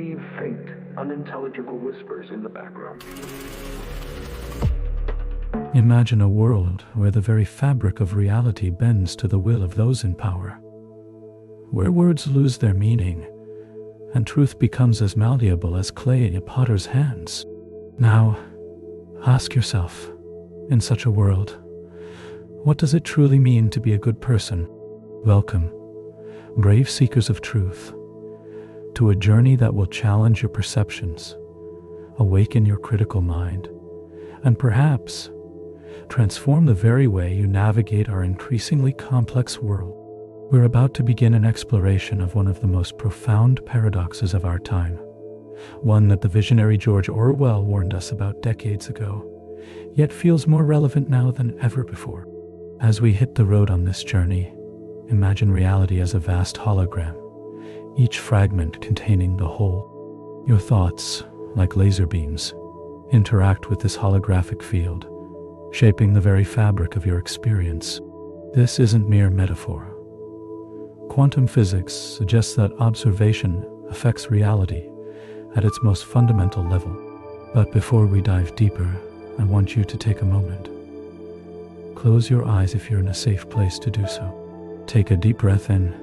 leave faint, unintelligible whispers in the background. Imagine a world where the very fabric of reality bends to the will of those in power, where words lose their meaning, and truth becomes as malleable as clay in a potter's hands. Now, ask yourself, in such a world, what does it truly mean to be a good person? Welcome, brave seekers of truth, to a journey that will challenge your perceptions, awaken your critical mind, and perhaps transform the very way you navigate our increasingly complex world. We're about to begin an exploration of one of the most profound paradoxes of our time, one that the visionary George Orwell warned us about decades ago, yet feels more relevant now than ever before. As we hit the road on this journey, imagine reality as a vast hologram, each fragment containing the whole. Your thoughts, like laser beams, interact with this holographic field, shaping the very fabric of your experience. This isn't mere metaphor. Quantum physics suggests that observation affects reality at its most fundamental level. But before we dive deeper, I want you to take a moment. Close your eyes if you're in a safe place to do so. Take a deep breath in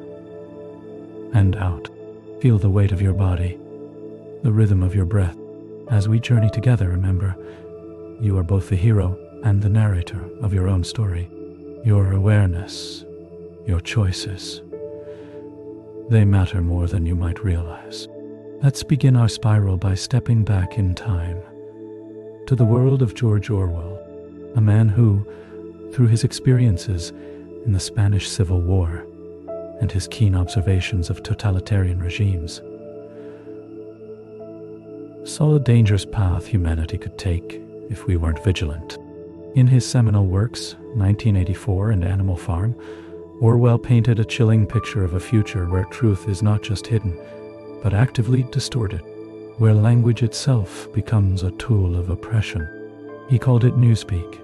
and out. Feel the weight of your body, the rhythm of your breath. As we journey together, remember, you are both the hero and the narrator of your own story. Your awareness, your choices, they matter more than you might realize. Let's begin our spiral by stepping back in time to the world of George Orwell, a man who, through his experiences in the Spanish Civil War and his keen observations of totalitarian regimes, saw a dangerous path humanity could take if we weren't vigilant. In his seminal works, 1984 and Animal Farm, Orwell painted a chilling picture of a future where truth is not just hidden, but actively distorted, where language itself becomes a tool of oppression. He called it Newspeak,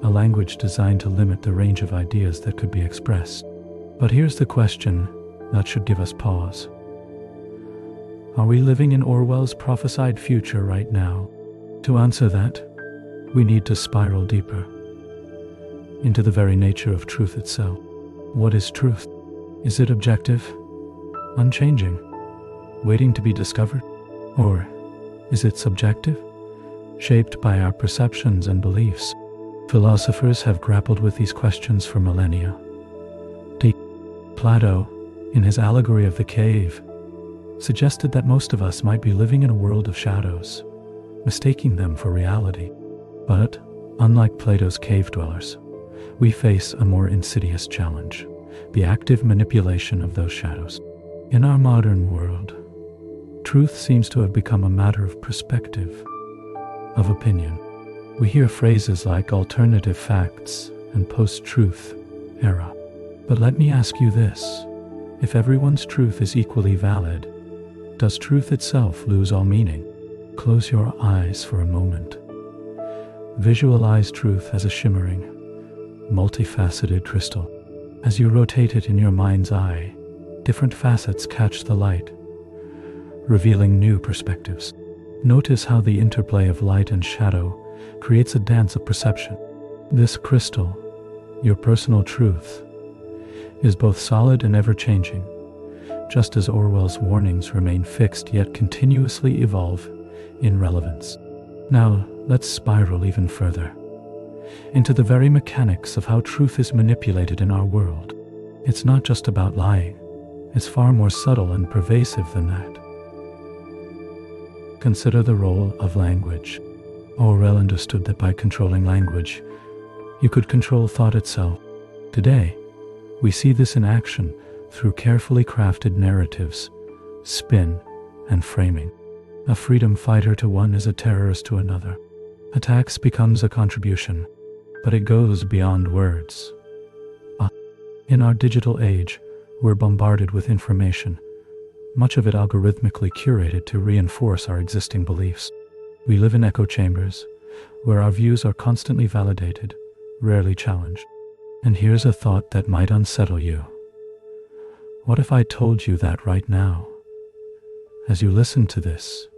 a language designed to limit the range of ideas that could be expressed. But here's the question that should give us pause. Are we living in Orwell's prophesied future right now? To answer that, we need to spiral deeper into the very nature of truth itself. What is truth? Is it objective, unchanging, waiting to be discovered? Or is it subjective, shaped by our perceptions and beliefs? Philosophers have grappled with these questions for millennia. Plato, in his allegory of the cave, suggested that most of us might be living in a world of shadows, mistaking them for reality. But, unlike Plato's cave dwellers, we face a more insidious challenge: the active manipulation of those shadows. In our modern world, truth seems to have become a matter of perspective, of opinion. We hear phrases like alternative facts and post-truth era. But let me ask you this: if everyone's truth is equally valid, does truth itself lose all meaning? Close your eyes for a moment. Visualize truth as a shimmering, multifaceted crystal. As you rotate it in your mind's eye, different facets catch the light, revealing new perspectives. Notice how the interplay of light and shadow creates a dance of perception. This crystal, your personal truth, is both solid and ever-changing, just as Orwell's warnings remain fixed yet continuously evolve in relevance. Now, let's spiral even further into the very mechanics of how truth is manipulated in our world. It's not just about lying. It's far more subtle and pervasive than that. Consider the role of language. Orwell understood that by controlling language, you could control thought itself. Today, we see this in action through carefully crafted narratives, spin, and framing. A freedom fighter to one is a terrorist to another. A tax becomes a contribution, but it goes beyond words. In our digital age, we're bombarded with information, much of it algorithmically curated to reinforce our existing beliefs. We live in echo chambers, where our views are constantly validated, rarely challenged. And here's a thought that might unsettle you. What if I told you that right now, As you listen to this,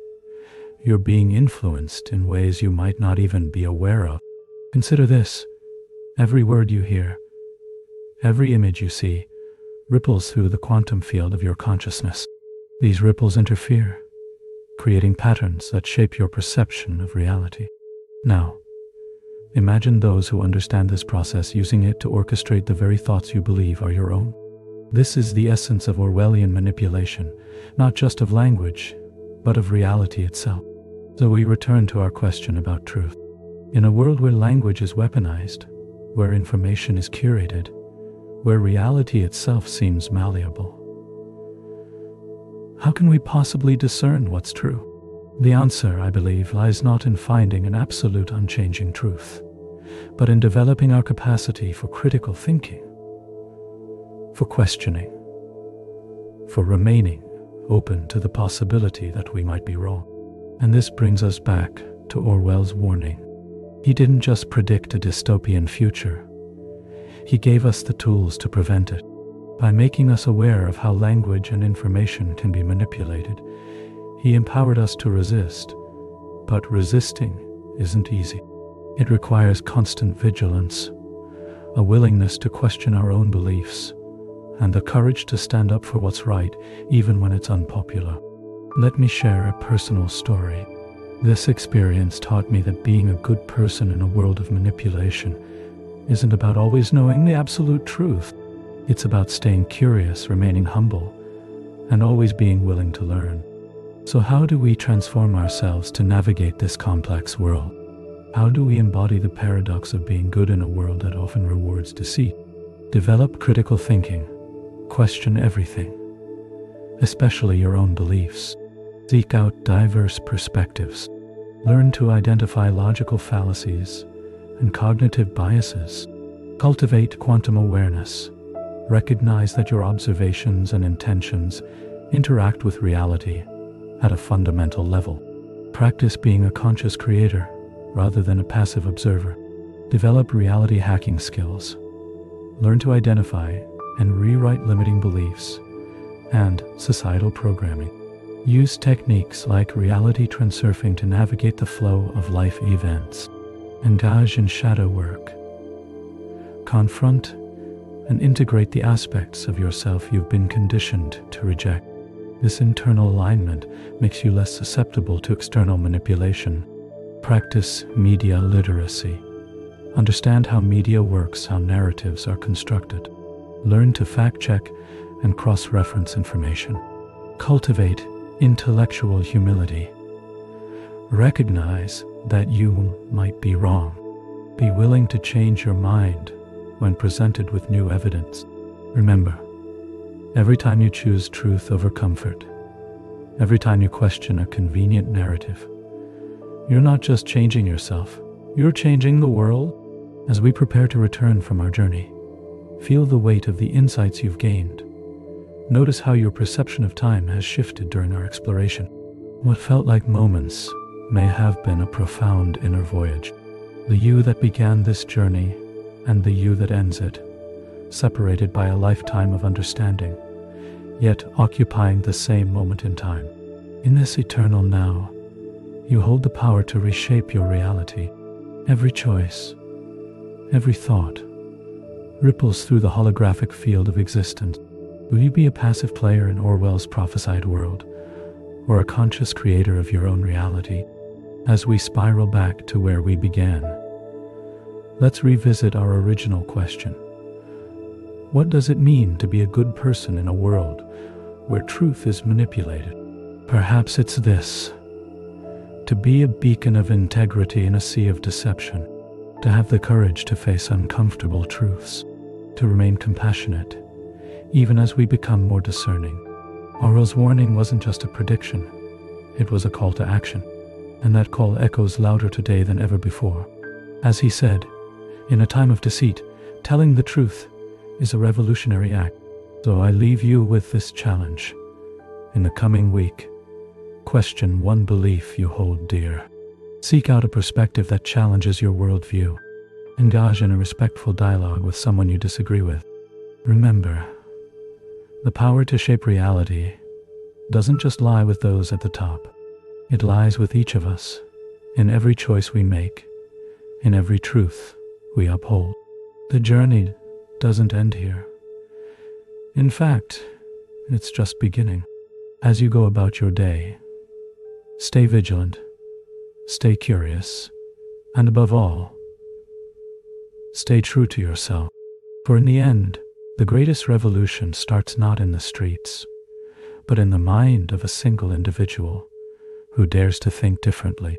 you're being influenced in ways you might not even be aware of. Consider this: every word you hear, every image you see, ripples through the quantum field of your consciousness. These ripples interfere, creating patterns that shape your perception of reality. Now, imagine those who understand this process using it to orchestrate the very thoughts you believe are your own. This is the essence of Orwellian manipulation, not just of language, but of reality itself. So we return to our question about truth. In a world where language is weaponized, where information is curated, where reality itself seems malleable, how can we possibly discern what's true? The answer, I believe, lies not in finding an absolute unchanging truth, but in developing our capacity for critical thinking, for questioning, for remaining open to the possibility that we might be wrong. And this brings us back to Orwell's warning. He didn't just predict a dystopian future. He gave us the tools to prevent it. By making us aware of how language and information can be manipulated, he empowered us to resist. But resisting isn't easy. It requires constant vigilance, a willingness to question our own beliefs, and the courage to stand up for what's right, even when it's unpopular. Let me share a personal story. This experience taught me that being a good person in a world of manipulation isn't about always knowing the absolute truth. It's about staying curious, remaining humble, and always being willing to learn. So how do we transform ourselves to navigate this complex world? How do we embody the paradox of being good in a world that often rewards deceit? Develop critical thinking. Question everything, especially your own beliefs. Seek out diverse perspectives. Learn to identify logical fallacies and cognitive biases. Cultivate quantum awareness. Recognize that your observations and intentions interact with reality at a fundamental level. Practice being a conscious creator rather than a passive observer. Develop reality hacking skills. Learn to identify and rewrite limiting beliefs and societal programming. Use techniques like reality transurfing to navigate the flow of life events. Engage in shadow work. Confront and integrate the aspects of yourself you've been conditioned to reject. This internal alignment makes you less susceptible to external manipulation. Practice media literacy. Understand how media works, how narratives are constructed. Learn to fact-check and cross-reference information. Cultivate intellectual humility. Recognize that you might be wrong. Be willing to change your mind when presented with new evidence. Remember, every time you choose truth over comfort, every time you question a convenient narrative, you're not just changing yourself, you're changing the world. As we prepare to return from our journey, feel the weight of the insights you've gained. Notice how your perception of time has shifted during our exploration. What felt like moments may have been a profound inner voyage. The you that began this journey and the you that ends it, separated by a lifetime of understanding, yet occupying the same moment in time. In this eternal now, you hold the power to reshape your reality. Every choice, every thought, ripples through the holographic field of existence. Will you be a passive player in Orwell's prophesied world, or a conscious creator of your own reality? As we spiral back to where we began, let's revisit our original question. What does it mean to be a good person in a world where truth is manipulated? Perhaps it's this: to be a beacon of integrity in a sea of deception, to have the courage to face uncomfortable truths, to remain compassionate, even as we become more discerning. Orwell's warning wasn't just a prediction, it was a call to action, and that call echoes louder today than ever before. As he said, in a time of deceit, telling the truth is a revolutionary act. So I leave you with this challenge. In the coming week, question one belief you hold dear. Seek out a perspective that challenges your worldview. Engage in a respectful dialogue with someone you disagree with. Remember, the power to shape reality doesn't just lie with those at the top. It lies with each of us, in every choice we make, in every truth we uphold. The journey doesn't end here. In fact, it's just beginning. As you go about your day, stay vigilant, stay curious, and above all, stay true to yourself. For in the end, the greatest revolution starts not in the streets, but in the mind of a single individual who dares to think differently.